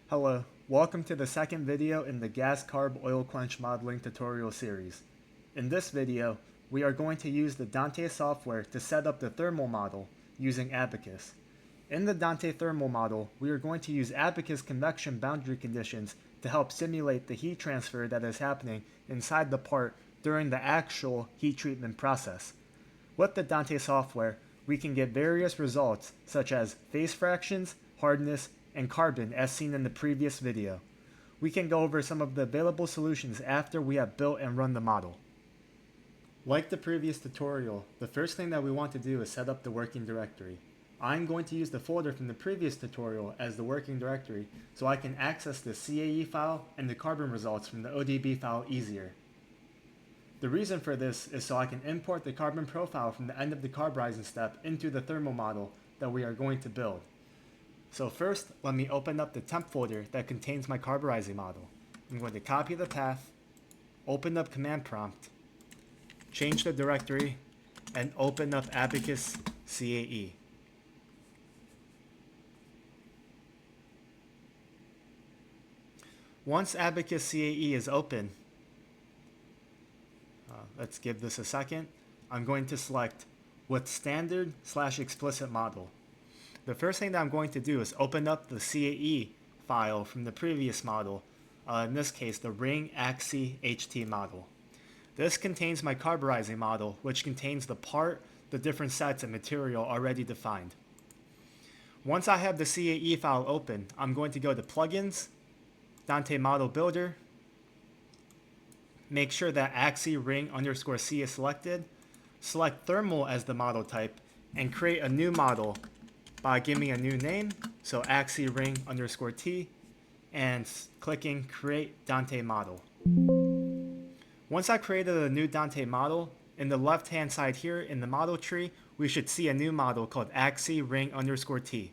Hello, welcome to the second video in the gas carb oil quench modeling tutorial series. In this video, we are going to use the Dante software to set up the thermal model using Abaqus. In the Dante thermal model, we are going to use Abaqus convection boundary conditions to help simulate the heat transfer that is happening inside the part during the actual heat treatment process. With the Dante software, we can get various results such as phase fractions, hardness, and carbon as seen in the previous video. We can go over some of the available solutions after we have built and run the model. Like the previous tutorial, the first thing that we want to do is set up the working directory. I'm going to use the folder from the previous tutorial as the working directory so I can access the CAE file and the carbon results from the ODB file easier. The reason for this is so I can import the carbon profile from the end of the carburizing step into the thermal model that we are going to build. So first, let me open up the temp folder that contains my carburizing model. I'm going to copy the path, open up command prompt, change the directory, and open up Abaqus CAE. Once Abaqus CAE is open, let's give this a second. I'm going to select with standard/explicit model. The first thing that I'm going to do is open up the CAE file from the previous model, in this case the ring axis HT model. This contains my carburizing model, which contains the part, the different sets, and material already defined. Once I have the CAE file open, I'm going to go to Plugins, Dante Model Builder, make sure that axis ring _ C is selected, select thermal as the model type, and create a new model by giving a new name, so axis ring _ T, and clicking create Dante model. Once I created a new Dante model, in the left hand side here in the model tree, we should see a new model called axis ring _ T.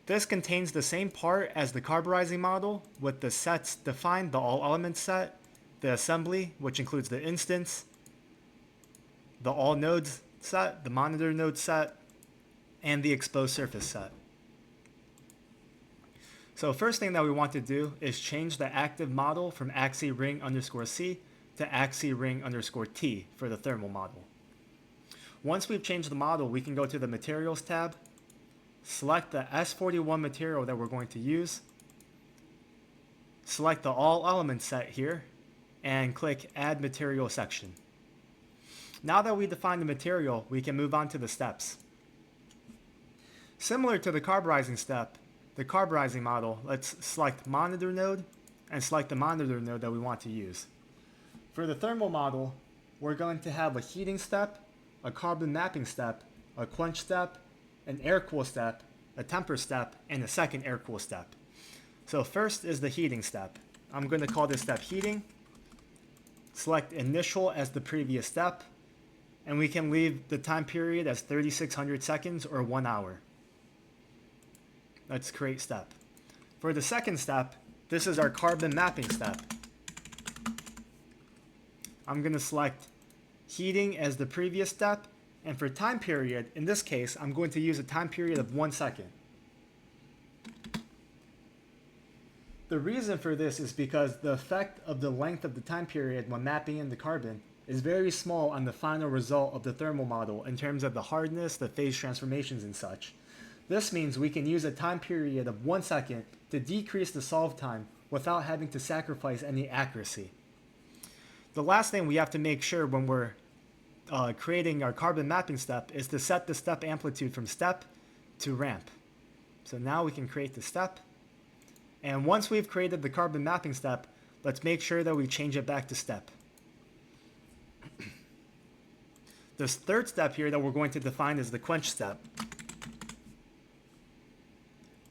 This contains the same part as the carburizing model with the sets defined, the all elements set, the assembly, which includes the instance, the all nodes set, the monitor node set, and the exposed surface set. So first thing that we want to do is change the active model from axis ring _ C to axis ring _ T for the thermal model. Once we've changed the model, we can go to the materials tab, select the S41 material that we're going to use, select the all elements set here, and click add material section. Now that we define the material, we can move on to the steps. Similar to the carburizing step, the carburizing model, let's select monitor node and select the monitor node that we want to use. For the thermal model, we're going to have a heating step, a carbon mapping step, a quench step, an air cool step, a temper step, and a second air cool step. So first is the heating step. I'm going to call this step heating. Select initial as the previous step, and we can leave the time period as 3600 seconds or 1 hour. Let's create step. For the second step, this is our carbon mapping step. I'm going to select heating as the previous step, and for time period, in this case, I'm going to use a time period of 1 second. The reason for this is because the effect of the length of the time period when mapping in the carbon is very small on the final result of the thermal model in terms of the hardness, the phase transformations, and such. This means we can use a time period of 1 second to decrease the solve time without having to sacrifice any accuracy. The last thing we have to make sure when we're creating our carbon mapping step is to set the step amplitude from step to ramp. So now we can create the step. And once we've created the carbon mapping step, let's make sure that we change it back to step. This third step here that we're going to define is the quench step.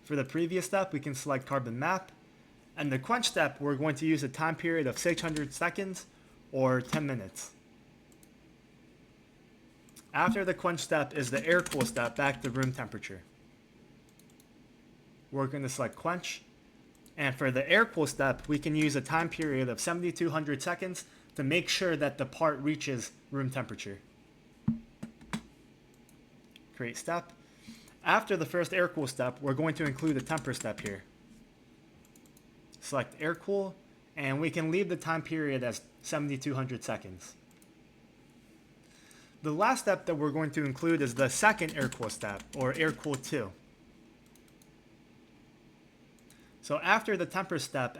For the previous step, we can select carbon map. And the quench step, we're going to use a time period of 600 seconds or 10 minutes. After the quench step is the air cool step back to room temperature. We're going to select quench. And for the air cool step, we can use a time period of 7200 seconds to make sure that the part reaches room temperature. Create step. After the first air cool step, we're going to include a temper step here. select air cool, and we can leave the time period as 7200 seconds. The last step that we're going to include is the second air cool step, or air cool 2. So after the temper step,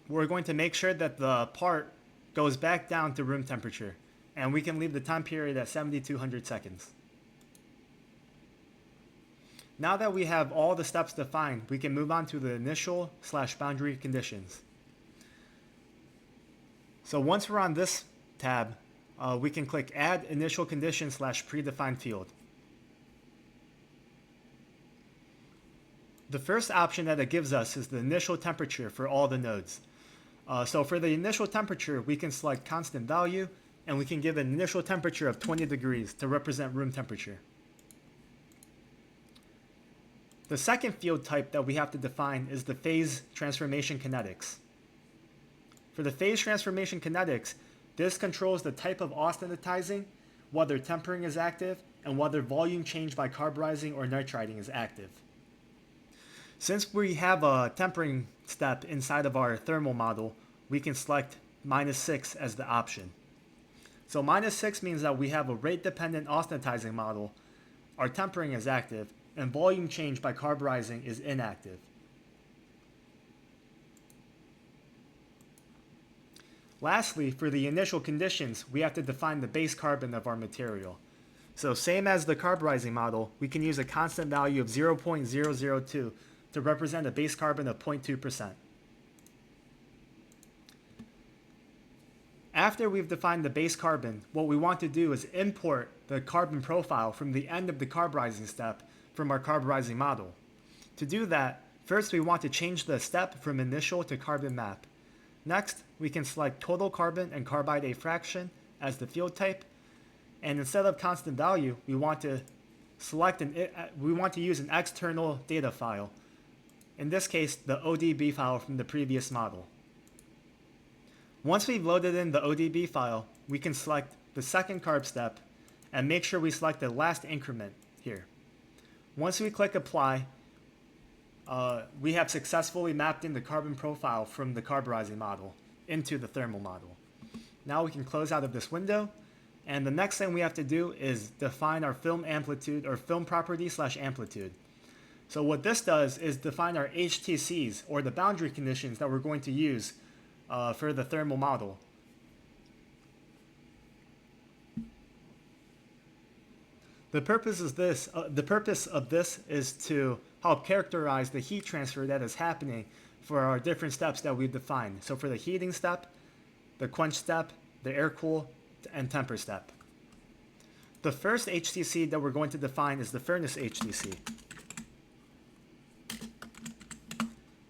we're going to make sure that the part goes back down to room temperature, and we can leave the time period at 7200 seconds. Now that we have all the steps defined, we can move on to the initial/boundary conditions. So once we're on this tab, we can click Add Initial Condition/Predefined Field. The first option that it gives us is the initial temperature for all the nodes. So for the initial temperature, we can select constant value, and we can give an initial temperature of 20 degrees to represent room temperature. The second field type that we have to define is the phase transformation kinetics. For the phase transformation kinetics, this controls the type of austenitizing, whether tempering is active, and whether volume change by carburizing or nitriding is active. Since we have a tempering step inside of our thermal model, we can select -6 as the option. So -6 means that we have a rate-dependent austenitizing model, our tempering is active, and volume change by carburizing is inactive. Lastly, for the initial conditions, we have to define the base carbon of our material. So same as the carburizing model, we can use a constant value of 0.002 to represent a base carbon of 0.2%. After we've defined the base carbon, what we want to do is import the carbon profile from the end of the carburizing step from our carburizing model. To do that, first we want to change the step from initial to carbon map. Next, we can select total carbon and carbide A fraction as the field type, and instead of constant value, we want to use an external data file. In this case, the ODB file from the previous model. Once we've loaded in the ODB file, we can select the second carb step and make sure we select the last increment here. Once we click apply, we have successfully mapped in the carbon profile from the carburizing model into the thermal model. Now we can close out of this window, and the next thing we have to do is define our film amplitude or film property/amplitude. So what this does is define our HTCs, or the boundary conditions that we're going to use for the thermal model. The purpose of this is to help characterize the heat transfer that is happening for our different steps that we've defined. So for the heating step, the quench step, the air cool, and temper step. The first HTC that we're going to define is the furnace HTC.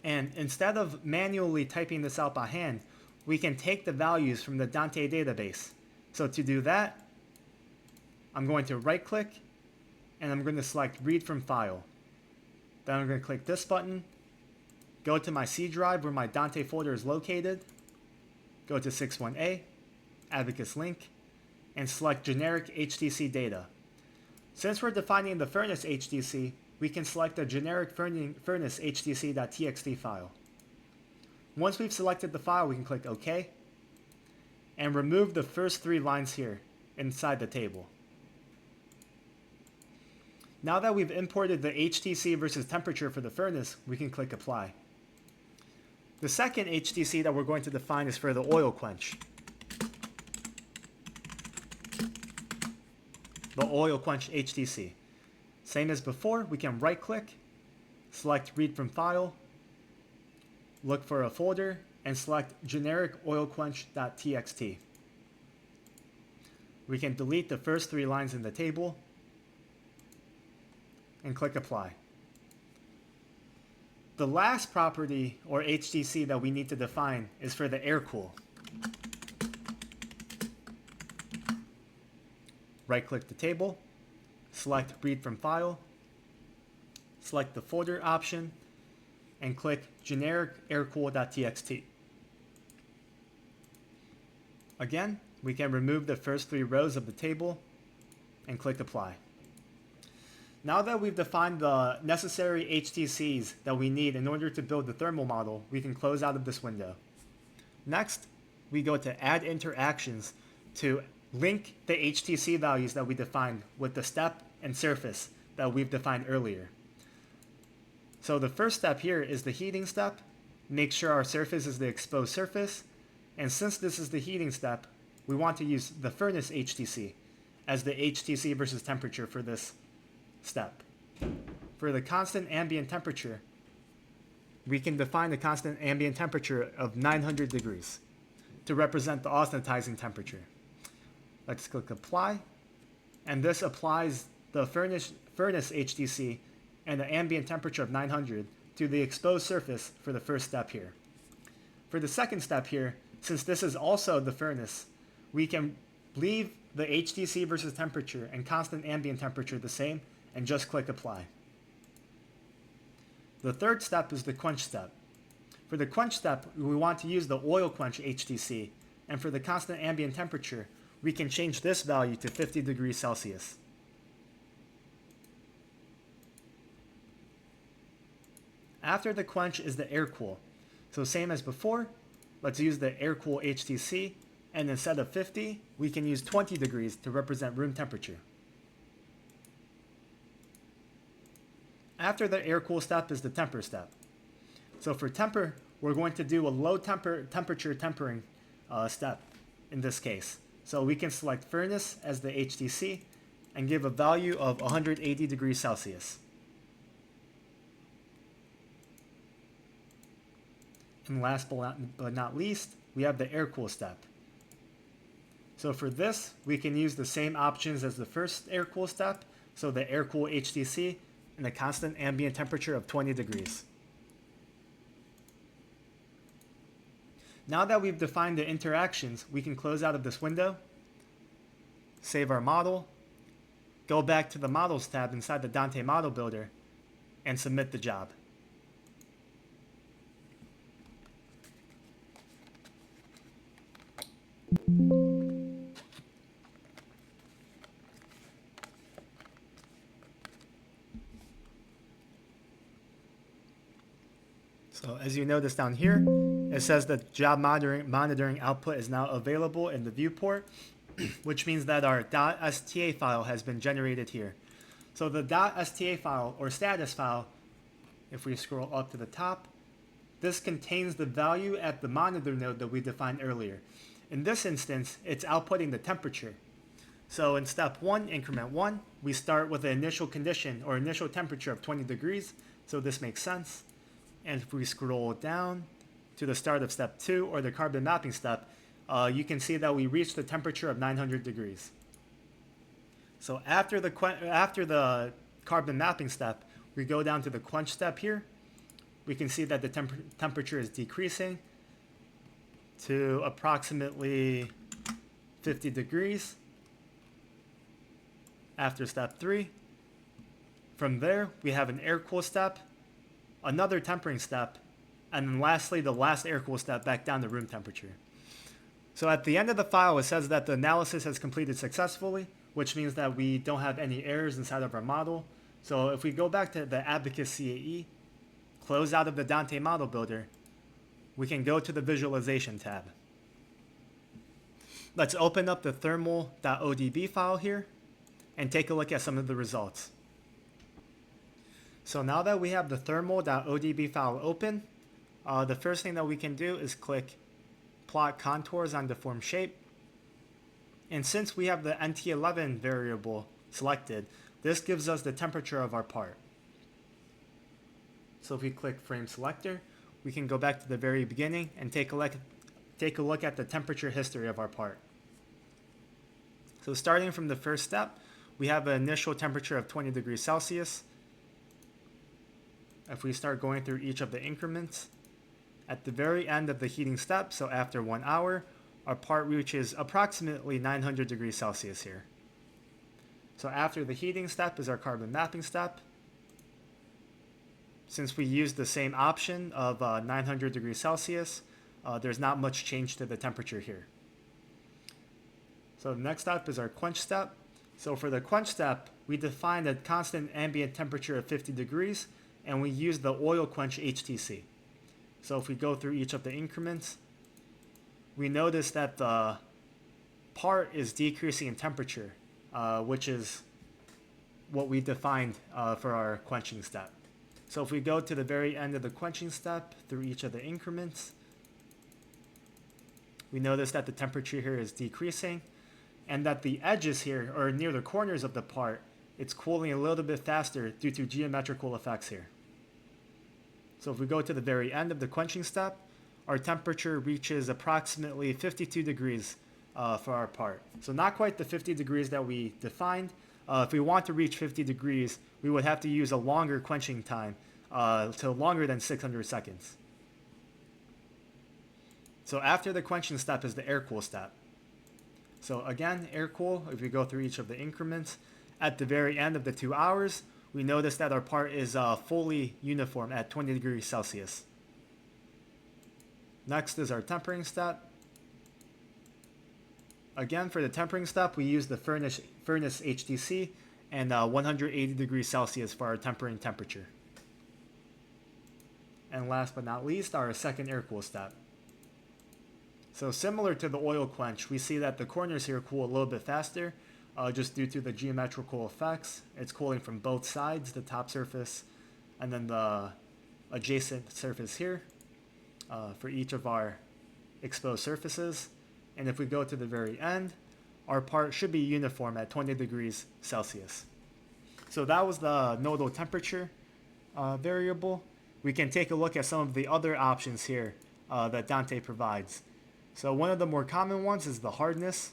And instead of manually typing this out by hand, we can take the values from the Dante database. So to do that, I'm going to right click and I'm going to select read from file. Then I'm going to click this button, go to my C drive where my Dante folder is located, go to 61A, Abaqus link, and select generic HTC data. Since we're defining the furnace HTC, we can select the generic furnace HTC.txt file. Once we've selected the file, we can click OK and remove the first 3 lines here inside the table. Now that we've imported the HTC versus temperature for the furnace, we can click Apply. The second HTC that we're going to define is for the oil quench. The oil quench HTC. Same as before, we can right click, select read from file, look for a folder, and select generic oilquench.txt. We can delete the first 3 lines in the table and click apply. The last property or HTC that we need to define is for the air cool. Right click the table, select read from file, select the folder option, and click generic aircool.txt. Again, we can remove the first 3 rows of the table and click apply. Now that we've defined the necessary HTCs that we need in order to build the thermal model, we can close out of this window. Next, we go to Add Interactions to link the HTC values that we defined with the step and surface that we've defined earlier. So the first step here is the heating step. Make sure our surface is the exposed surface. And since this is the heating step, we want to use the furnace HTC as the HTC versus temperature for this step. For the constant ambient temperature, we can define the constant ambient temperature of 900 degrees to represent the austenitizing temperature. Let's click Apply, and this applies the furnace HTC and the ambient temperature of 900 to the exposed surface for the first step here. For the second step here, since this is also the furnace, we can leave the HTC versus temperature and constant ambient temperature the same and just click Apply. The third step is the quench step. For the quench step, we want to use the oil quench HTC, and for the constant ambient temperature, we can change this value to 50 degrees Celsius. After the quench is the air cool. So same as before, let's use the air cool HTC, and instead of 50, we can use 20 degrees to represent room temperature. After the air cool step is the temper step. So for temper, we're going to do a low temperature tempering step in this case. So we can select furnace as the HTC and give a value of 180 degrees Celsius. And last but not least, we have the air cool step. So for this, we can use the same options as the first air cool step. So the air cool HTC and a constant ambient temperature of 20 degrees. Now that we've defined the interactions, we can close out of this window, save our model, go back to the Models tab inside the Dante Model Builder, and submit the job. So as you notice down here, it says that job monitoring output is now available in the viewport, which means that our .sta file has been generated here. So the .sta file or status file, if we scroll up to the top, this contains the value at the monitor node that we defined earlier. In this instance, it's outputting the temperature. So in step 1, increment 1, we start with the initial condition or initial temperature of 20 degrees. So this makes sense. And if we scroll down to the start of step 2 or the carbon mapping step, you can see that we reached the temperature of 900 degrees. So after the carbon mapping step, we go down to the quench step here. We can see that the temperature is decreasing to approximately 50 degrees after step 3. From there, we have an air cool step, another tempering step, and then lastly, the last air cool step back down to room temperature. So at the end of the file, it says that the analysis has completed successfully, which means that we don't have any errors inside of our model. So if we go back to the Abaqus CAE, close out of the Dante Model Builder, we can go to the Visualization tab. Let's open up the thermal.odb file here and take a look at some of the results. So now that we have the thermal.odb file open, the first thing that we can do is click Plot Contours on Deformed Shape. And since we have the NT11 variable selected, this gives us the temperature of our part. So if we click Frame Selector, we can go back to the very beginning and take a look at the temperature history of our part. So starting from the first step, we have an initial temperature of 20 degrees Celsius. If we start going through each of the increments, at the very end of the heating step, so after 1 hour, our part reaches approximately 900 degrees Celsius here. So after the heating step is our carbon mapping step. Since we used the same option of 900 degrees Celsius, there's not much change to the temperature here. So the next step is our quench step. So for the quench step, we defined a constant ambient temperature of 50 degrees, and we used the oil quench HTC. So if we go through each of the increments, we notice that the part is decreasing in temperature, which is what we defined for our quenching step. So if we go to the very end of the quenching step through each of the increments, we notice that the temperature here is decreasing, and that the edges here, or near the corners of the part, it's cooling a little bit faster due to geometrical effects here. So if we go to the very end of the quenching step, our temperature reaches approximately 52 degrees for our part. So not quite the 50 degrees that we defined. If we want to reach 50 degrees, we would have to use a longer quenching time, to longer than 600 seconds. So after the quenching step is the air cool step. So again, air cool, if we go through each of the increments, at the very end of the 2 hours, we notice that our part is fully uniform at 20 degrees Celsius. Next is our tempering step. Again, for the tempering step, we use the furnace HTC and 180 degrees Celsius for our tempering temperature. And last but not least, our second air cool step. So similar to the oil quench, we see that the corners here cool a little bit faster, just due to the geometrical effects. It's cooling from both sides, the top surface, and then the adjacent surface here, for each of our exposed surfaces. And if we go to the very end, our part should be uniform at 20 degrees Celsius. So that was the nodal temperature variable. We can take a look at some of the other options here that Dante provides. So one of the more common ones is the hardness.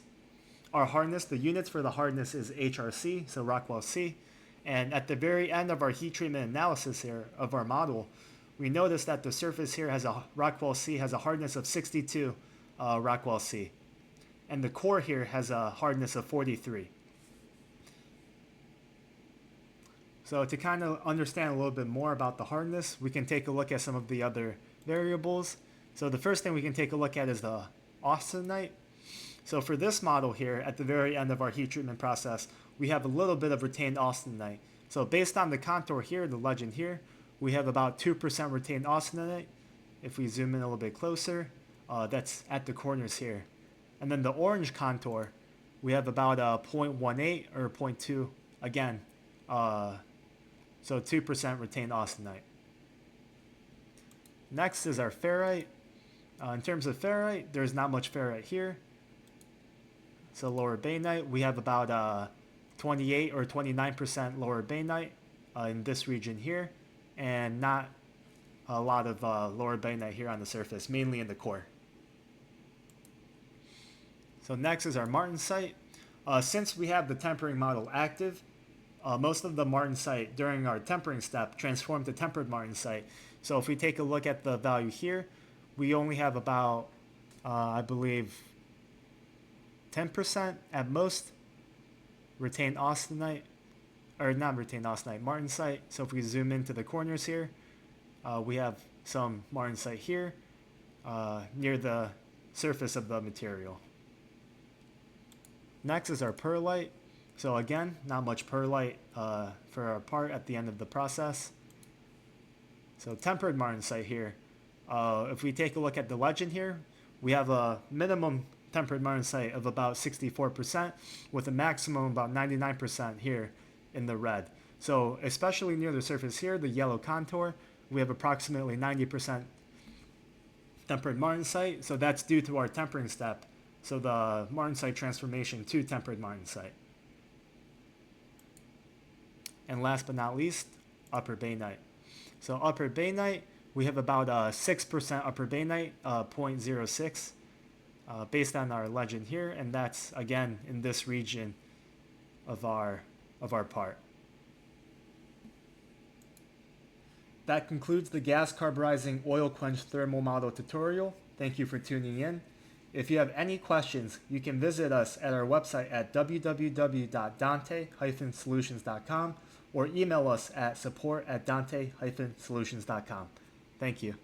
Our hardness, the units for the hardness is HRC, so Rockwell C. And at the very end of our heat treatment analysis here of our model, we notice that the surface here has a Rockwell C has a hardness of 62 Rockwell C. And the core here has a hardness of 43. So to kind of understand a little bit more about the hardness, we can take a look at some of the other variables. So the first thing we can take a look at is the austenite. So for this model here, at the very end of our heat treatment process, we have a little bit of retained austenite. So based on the contour here, the legend here, we have about 2% retained austenite. If we zoom in a little bit closer, that's at the corners here. And then the orange contour, we have about 0.18 or 0.2, again, so 2% retained austenite. Next is our ferrite. In terms of ferrite, there's not much ferrite here. So lower bainite, we have about 28 or 29% lower bainite in this region here, and not a lot of lower bainite here on the surface, mainly in the core. So next is our martensite. Since we have the tempering model active, most of the martensite during our tempering step transformed to tempered martensite. So if we take a look at the value here, we only have about, I believe, 10% at most retained austenite, or not retained austenite, martensite. So if we zoom into the corners here, we have some martensite here near the surface of the material. Next is our perlite. So again, not much perlite for our part at the end of the process. So tempered martensite here. If we take a look at the legend here, we have a minimum tempered martensite of about 64% with a maximum about 99% here in the red. So especially near the surface here, the yellow contour, we have approximately 90% tempered martensite. So that's due to our tempering step. So the martensite transformation to tempered martensite. And last but not least, upper bainite. So upper bainite, we have about 6% upper bainite, 0.06, based on our legend here, and that's again in this region of our part. That concludes the gas carburizing oil quench thermal model tutorial. Thank you for tuning in. If you have any questions, you can visit us at our website at www.dante-solutions.com or email us at support@dante-solutions.com. Thank you.